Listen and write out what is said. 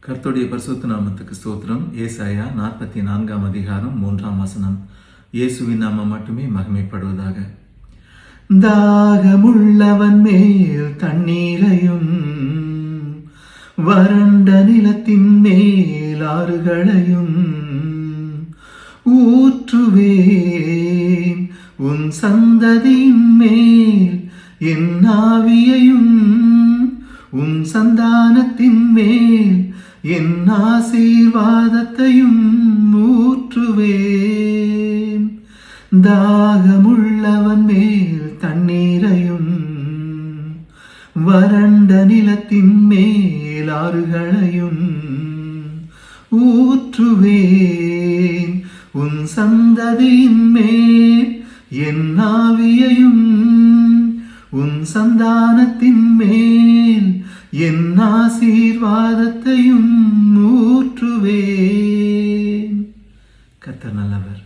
கர்த்தருடைய பரிசுத்த நாமத்துக்கு ஸ்தோத்திரம். ஏசாயா 44 அதிகாரம் 3 இயேசுவின் நாமம் மட்டுமே மகிமைப்படுவதாக. தாகமுள்ளவன் மேல் தண்ணீரையும் வறண்ட நிலத்தின் மேல் ஆறுகளையும் ஊற்றுவேன். உன் சந்ததியின் மேல் என் ஆவியையும் உன் சந்தானத்தின் மேல் என் ஆசீர்வாதத்தையும் ஊற்றுவேன். தாகமுள்ளவன் மேல் தண்ணீரையும் வறண்ட நிலத்தின் மேல் ஆறுகளையும் ஊற்றுவேன். உன் சந்ததியின் மேல் என் ஆவியையும் உன் சந்தானத்தின் மேல் என் ஆசீர்வாதத்தையும் ஊற்றுவேன். கர்த்தர் நல்லவர்.